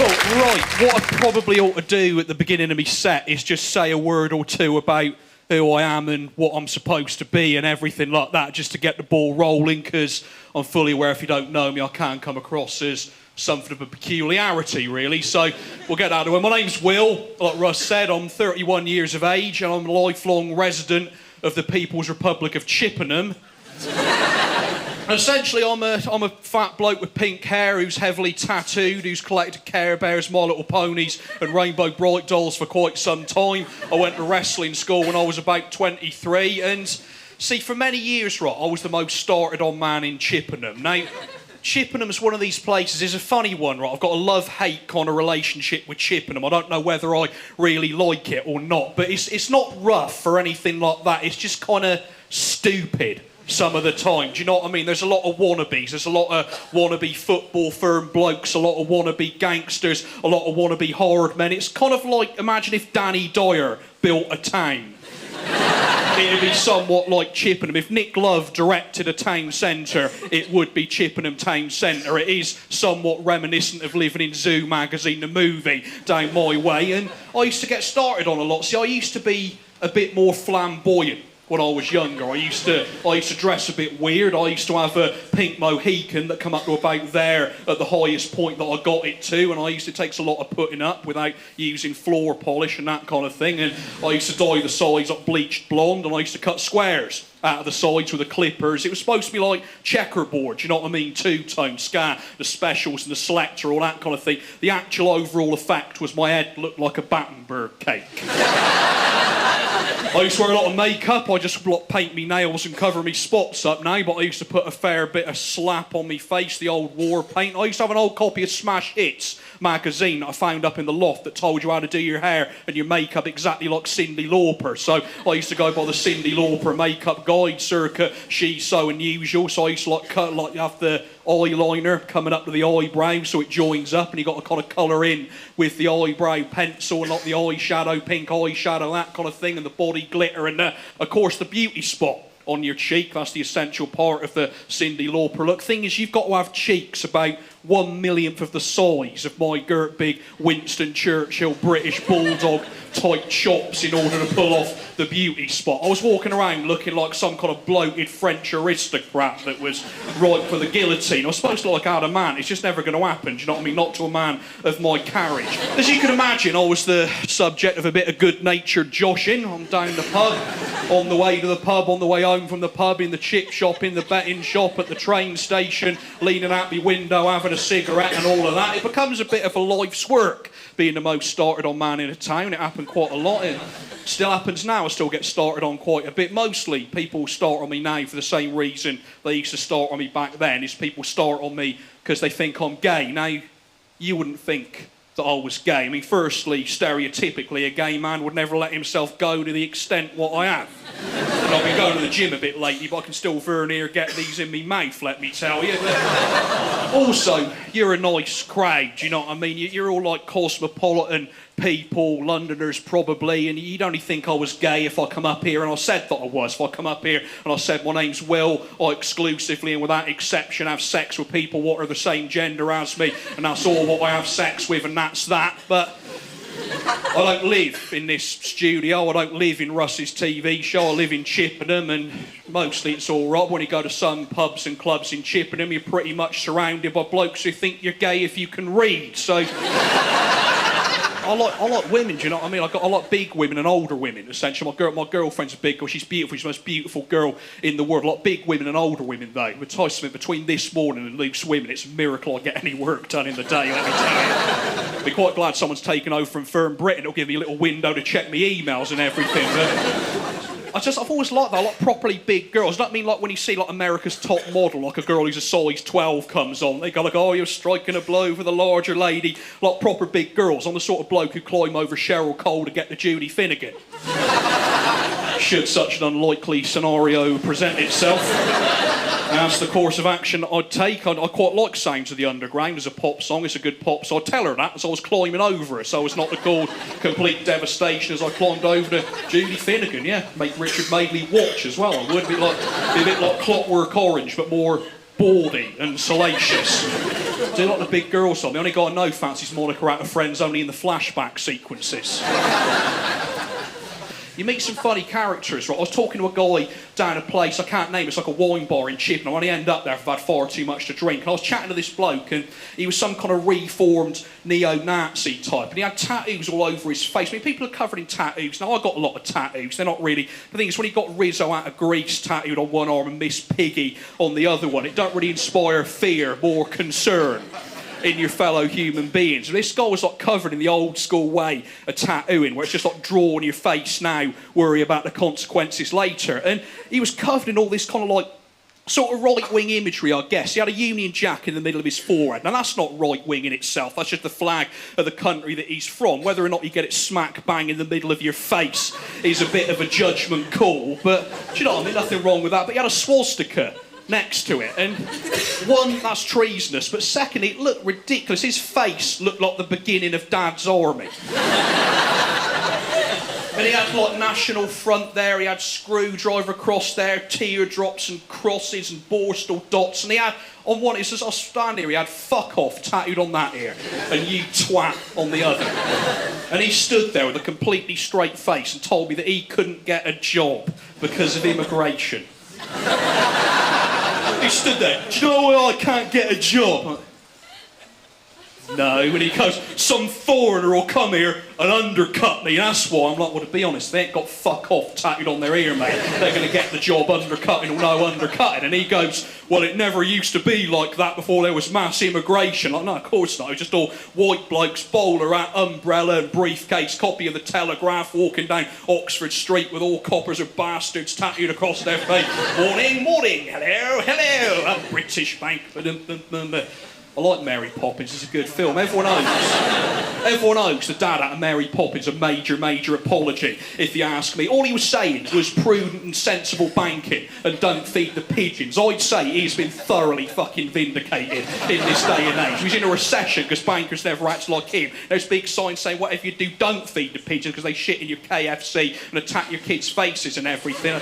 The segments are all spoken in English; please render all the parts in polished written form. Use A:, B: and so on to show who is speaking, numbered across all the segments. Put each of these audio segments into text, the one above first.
A: Cool, right, what I probably ought to do at the beginning of my set is just say a word or two about who I am and what I'm supposed to be and everything like that, just to get the ball rolling, because I'm fully aware if you don't know me, I can come across as something of a peculiarity, really. So we'll get out of it. My name's Will. Like Russ said, I'm 31 years of age and I'm a lifelong resident of the People's Republic of Chippenham. Essentially, I'm a fat bloke with pink hair who's heavily tattooed, who's collected Care Bears, My Little Ponies and Rainbow Bright dolls for quite some time. I went to wrestling school when I was about 23, and see, for many years, right, I was the most started-on man in Chippenham. Now, Chippenham's one of these places, it's a funny one, right? I've got a love-hate kind of relationship with Chippenham. I don't know whether I really like it or not, but it's not rough or anything like that. It's just kind of stupid some of the time. Do you know what I mean? There's a lot of wannabes. There's a lot of wannabe football firm blokes, a lot of wannabe gangsters, a lot of wannabe hard men. It's kind of like, imagine if Danny Dyer built a town. It'd be somewhat like Chippenham. If Nick Love directed a town centre, it would be Chippenham Town Centre. It is somewhat reminiscent of living in Zoo magazine, the movie, down my way. And I used to get started on a lot. See, I used to be a bit more flamboyant when I was younger. I used to dress a bit weird. I used to have a pink Mohican that come up to about there at the highest point that I got it to, and I used to take a lot of putting up without using floor polish and that kind of thing, and I used to dye the sides up bleached blonde, and I used to cut squares out of the sides with the clippers. It was supposed to be like checkerboard, you know what I mean? Two-tone, scar, the specials and the selector, all that kind of thing. The actual overall effect was my head looked like a Battenberg cake. I used to wear a lot of makeup. I just paint me nails and cover me spots up now, but I used to put a fair bit of slap on me face, the old war paint. I used to have an old copy of Smash Hits magazine that I found up in the loft that told you how to do your hair and your makeup exactly like Cyndi Lauper. So I used to go by the Cyndi Lauper makeup guide circa She's So Unusual. So I used to have the eyeliner coming up to the eyebrow so it joins up, and you got to kind of colour in with the eyebrow pencil and like the eyeshadow, pink eyeshadow, that kind of thing, and the body glitter, and of course the beauty spot on your cheek. That's the essential part of the Cyndi Lauper look. Thing is, you've got to have cheeks about 1/1,000,000th of the size of my girt big Winston Churchill British Bulldog type chops in order to pull off the beauty spot. I was walking around looking like some kind of bloated French aristocrat that was ripe for the guillotine. I was supposed to look like I had a man. It's just never going to happen, do you know what I mean? Not to a man of my carriage. As you can imagine, I was the subject of a bit of good-natured joshing. I'm down the pub, on the way to the pub, on the way home from the pub, in the chip shop, in the betting shop, at the train station, leaning out the window, having a cigarette and all of that. It becomes a bit of a life's work being the most started-on man in a town. It happened quite a lot. It still happens now. I still get started on quite a bit. Mostly people start on me now for the same reason they used to start on me back then, is people start on me because they think I'm gay. Now, you wouldn't think that I was gay. I mean, firstly, stereotypically, a gay man would never let himself go to the extent what I have. And I've been going to the gym a bit lately, but I can still very near get these in me mouth, let me tell you. Also, you're a nice crowd, do you know what I mean? You're all like cosmopolitan people, Londoners probably, and you'd only think I was gay if I come up here and I said that I was. If I come up here and I said my name's Will, I exclusively and without exception have sex with people what are the same gender as me, and that's all what I have sex with, and that's that. But I don't live in this studio, I don't live in Russ's TV show, I live in Chippenham, and mostly it's all right. When you go to some pubs and clubs in Chippenham, you're pretty much surrounded by blokes who think you're gay if you can read, so I like women, do you know what I mean? I like big women and older women, essentially. My girlfriend's a big girl, she's beautiful, she's the most beautiful girl in the world. I like big women and older women, though. With something between this morning and loose women, it's a miracle I get any work done in the day, let me tell you. I'll be quite glad someone's taken over from Firm Britain. It'll give me a little window to check my emails and everything. I've always liked that. I like properly big girls. I don't mean like when you see like America's Top Model, like a girl who's a size 12 comes on. They go like, oh, you're striking a blow for the larger lady. Like proper big girls. I'm the sort of bloke who climb over Cheryl Cole to get to Judy Finnegan. Should such an unlikely scenario present itself. That's the course of action I'd take. I quite like Sounds of the Underground as a pop song. It's a good pop, so I'd tell her that as I was climbing over her, so it's not to call complete devastation as I climbed over to Judy Finnegan, yeah. Make Richard Madeley watch as well. I would be a bit like Clockwork Orange, but more baldy and salacious. Do like the big girls on. The only guy I know fancies Monica out of Friends only in the flashback sequences. You meet some funny characters, right? I was talking to a guy down a place, I can't name it, it's like a wine bar in Chippenham. I only end up there if I've had far too much to drink. And I was chatting to this bloke, and he was some kind of reformed neo-Nazi type, and he had tattoos all over his face. I mean, people are covered in tattoos. Now, I got a lot of tattoos. They're not really... The thing is, when he got Rizzo out of Greece tattooed on one arm and Miss Piggy on the other one, it don't really inspire fear, more concern in your fellow human beings. And this guy was like covered in the old school way of tattooing, where it's just like draw on your face now, worry about the consequences later. And he was covered in all this kind of like sort of right-wing imagery, I guess. He had a Union Jack in the middle of his forehead. Now, that's not right-wing in itself. That's just the flag of the country that he's from. Whether or not you get it smack bang in the middle of your face is a bit of a judgment call. But, do you know what I mean? Nothing wrong with that. But he had a swastika next to it, and one, that's treasonous, but secondly, it looked ridiculous. His face looked like the beginning of Dad's army. And he had like National Front there, he had Screwdriver across there, teardrops and crosses and Borstal dots, and he had, on one, it says, I'll stand here, he had fuck off tattooed on that ear, and you twat on the other. And he stood there with a completely straight face and told me that he couldn't get a job because of immigration. He stood there, do you know why I can't get a job? No, when he goes, some foreigner will come here and undercut me, and that's why. I'm like, well, to be honest, they ain't got fuck off tattooed on their ear, mate. They're going to get the job undercutting or no undercutting. And he goes, well, it never used to be like that before there was mass immigration. Like, no, of course not. It was just all white blokes, bowler hat, umbrella and briefcase, copy of the Telegraph, walking down Oxford Street with all coppers or bastards tattooed across their face. Morning, morning, hello, hello, a British bank. I like Mary Poppins, it's a good film. Everyone knows the dad out of Mary Poppins, a major, major apology, if you ask me. All he was saying was prudent and sensible banking and don't feed the pigeons. I'd say he's been thoroughly fucking vindicated in this day and age. He was in a recession because bankers never act like him. There's big signs saying, whatever you do, don't feed the pigeons because they shit in your KFC and attack your kids' faces and everything.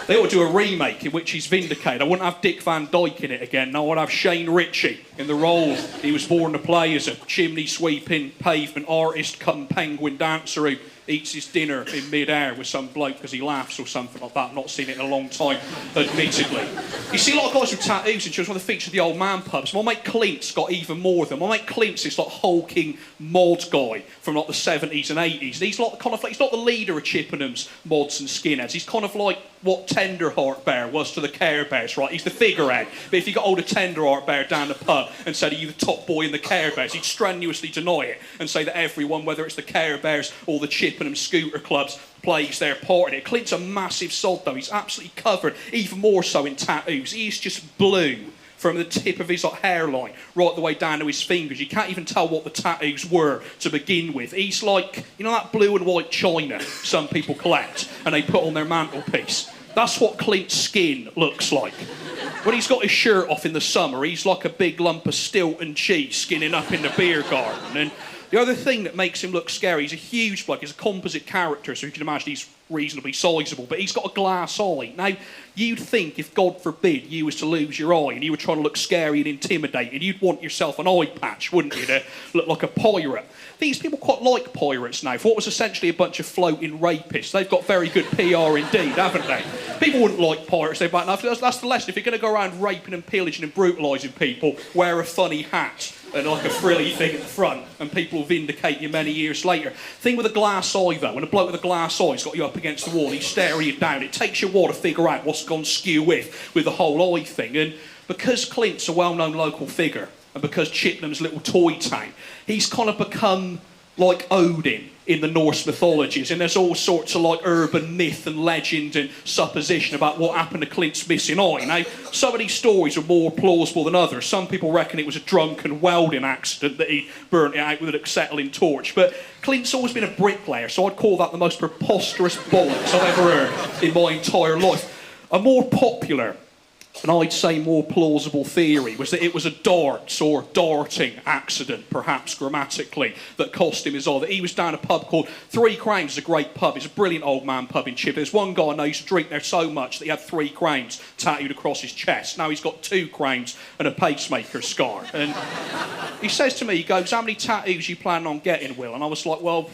A: They ought to do a remake in which he's vindicated. I wouldn't have Dick Van Dyke in it again. No, I'd have Shane Ritchie in the role he was born to play as a chimney-sweeping pavement artist come penguin dancer who eats his dinner in mid-air with some bloke because he laughs or something like that. I've not seen it in a long time, admittedly. You see a lot of guys with tattoos and children, one of the features of the old man pubs. My mate Clint's got even more of them. My mate Clint's this like hulking mod guy from like the 70s and 80s. And he's like, kind of like, he's not the leader of Chippenham's mods and skinheads. He's kind of like what Tenderheart Bear was to the Care Bears, right? He's the figurehead. But if you got older Tenderheart Bear down the pub and said, are you the top boy in the Care Bears? He'd strenuously deny it and say that everyone, whether it's the Care Bears or the Chippenham scooter clubs, plays their part in it. Clint's a massive sod, though. He's absolutely covered, even more so in tattoos. He's just blue from the tip of his like, hairline right the way down to his fingers. You can't even tell what the tattoos were to begin with. He's like, you know that blue and white china some people collect and they put on their mantelpiece? That's what Clint's skin looks like. When he's got his shirt off in the summer, he's like a big lump of Stilton cheese skinning up in the beer garden. And the other thing that makes him look scary, he's a huge bloke, he's a composite character, so you can imagine he's reasonably sizable, but he's got a glass eye. Now, you'd think if, God forbid, you was to lose your eye and you were trying to look scary and intimidating, you'd want yourself an eye patch, wouldn't you, to look like a pirate. These people quite like pirates now. For what was essentially a bunch of floating rapists, they've got very good PR indeed, haven't they? People wouldn't like pirates, they'd be like, no, that's the lesson. If you're going to go around raping and pillaging and brutalising people, wear a funny hat and like a frilly thing at the front, and people will vindicate you many years later. Thing with a glass eye, though, when a bloke with a glass eye's got you up against the wall, he's staring you down, it takes you a while to figure out what's gone skew with the whole eye thing. And because Clint's a well-known local figure, and because Chippenham's a little toy town, he's kind of become like Odin in the Norse mythologies, and there's all sorts of like urban myth and legend and supposition about what happened to Clint's missing eye. Now, some of these stories are more plausible than others. Some people reckon it was a drunken welding accident that he burnt it out with an acetylene torch, but Clint's always been a bricklayer, so I'd call that the most preposterous bollocks I've ever heard in my entire life. A more popular And I'd say more plausible theory was that it was a darts or darting accident, perhaps grammatically, that cost him his eye. That he was down a pub called Three Crowns. It's a great pub. It's a brilliant old man pub in Chippenham. There's one guy I know used to drink there so much that he had 3 crowns tattooed across his chest. Now he's got 2 crowns and a pacemaker scar. And he says to me, he goes, "How many tattoos you planning on getting, Will?" And I was like, "Well,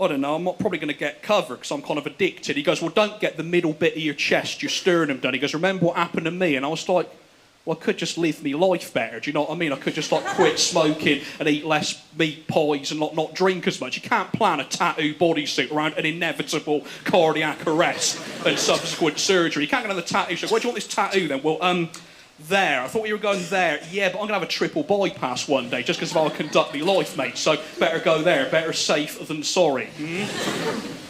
A: I don't know, I'm not probably going to get covered because I'm kind of addicted." He goes, "Well, don't get the middle bit of your chest, your sternum done." He goes, "Remember what happened to me?" And I was like, well, I could just live my life better, do you know what I mean? I could just like quit smoking and eat less meat pies and not drink as much. You can't plan a tattoo bodysuit around an inevitable cardiac arrest and subsequent surgery. You can't go to the tattoo shop. "Where do you want this tattoo then?" "Well, there. I thought you were going there." "Yeah, but I'm going to have a triple bypass one day just because of how I conduct my life, mate. So better go there. Better safe than sorry."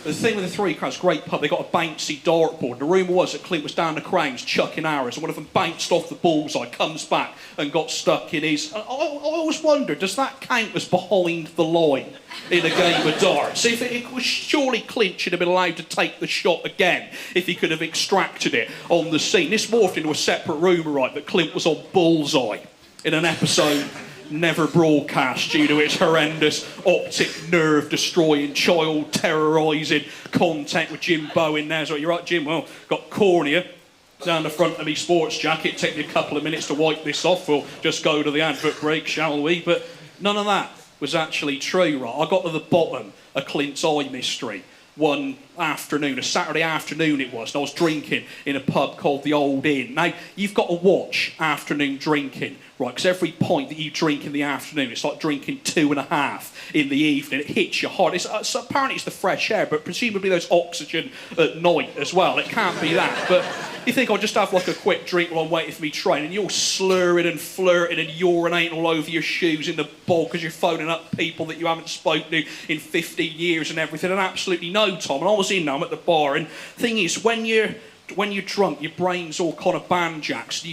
A: The thing with the Three Crowns, great pub, they got a bouncy dartboard. The rumour was that Clint was down the Crowns chucking arrows, and one of them bounced off the bullseye, comes back and got stuck in his... I always wondered, does that count as behind the line in a game of darts? If it was, surely Clint should have been allowed to take the shot again if he could have extracted it on the scene. This morphed into a separate rumour, right, that Clint was on bullseye in an episode never broadcast due to its horrendous optic nerve destroying, child terrorising content with Jim Bowen there. So, "You're right, Jim, well, got cornea down the front of me sports jacket. Take me a couple of minutes to wipe this off. We'll just go to the advert break, shall we?" But none of that was actually true, right? I got to the bottom of Clint's eye mystery one afternoon, a Saturday afternoon it was, and I was drinking in a pub called the Old Inn. Now, you've got to watch afternoon drinking, right, because every pint that you drink in the afternoon, it's like drinking 2.5 in the evening. It hits you hard. So apparently it's the fresh air, but presumably there's oxygen at night as well. It can't be that. But you think I'll just have like a quick drink while I'm waiting for me train, and you're slurring and flirting and urinating all over your shoes in the bog because you're phoning up people that you haven't spoken to in 15 years and everything, and absolutely no time. And I was in there, I'm at the bar, and thing is, when you're drunk, your brain's all kind of banjacks, and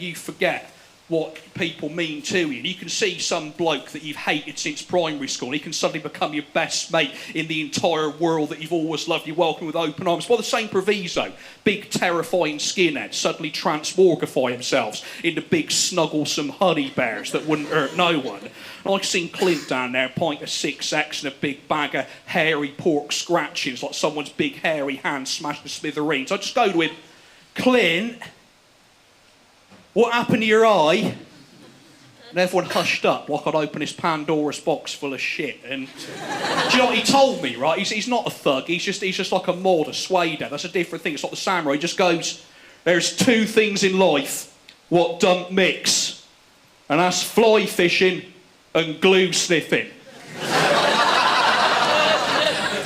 A: you forget what people mean to you. And you can see some bloke that you've hated since primary school, he can suddenly become your best mate in the entire world that you've always loved. You welcome with open arms. Well, the same proviso. Big, terrifying skinheads suddenly transmogrify themselves into big, snugglesome honey bears that wouldn't hurt no one. And I've seen Clint down there, a pint of 6X and a big bag of hairy pork scratchings, like someone's big, hairy hand smashed to smithereens. I just go to him, "Clint, what happened to your eye?" And everyone hushed up like I'd open this Pandora's box full of shit. And do you know what he told me, right? He's not a thug, he's just like a mod, a swader. That's a different thing. It's like the samurai. He just goes, "There's 2 things in life what don't mix, and that's fly fishing and glue sniffing."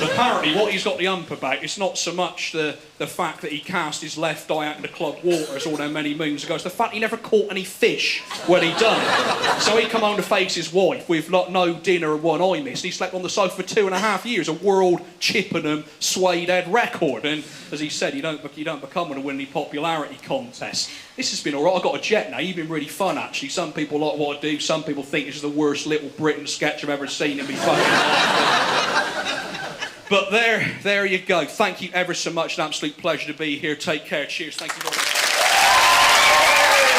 A: Apparently what he's got the ump about, it's not so much the fact that he cast his left eye out in the club waters all them many moons ago, it's the fact he never caught any fish when he done it. So he'd come home to face his wife with no dinner and one eye missed, and he slept on the sofa for 2.5 years, a world Chippenham suede head record. And as he said, you don't become one to win any popularity contest. This has been alright. I've got a jet now. You've been really fun, actually. Some people like what I do, some people think it's the worst Little Britain sketch I've ever seen in me fucking life. But there you go. Thank you ever so much. An absolute pleasure to be here. Take care. Cheers. Thank you very much.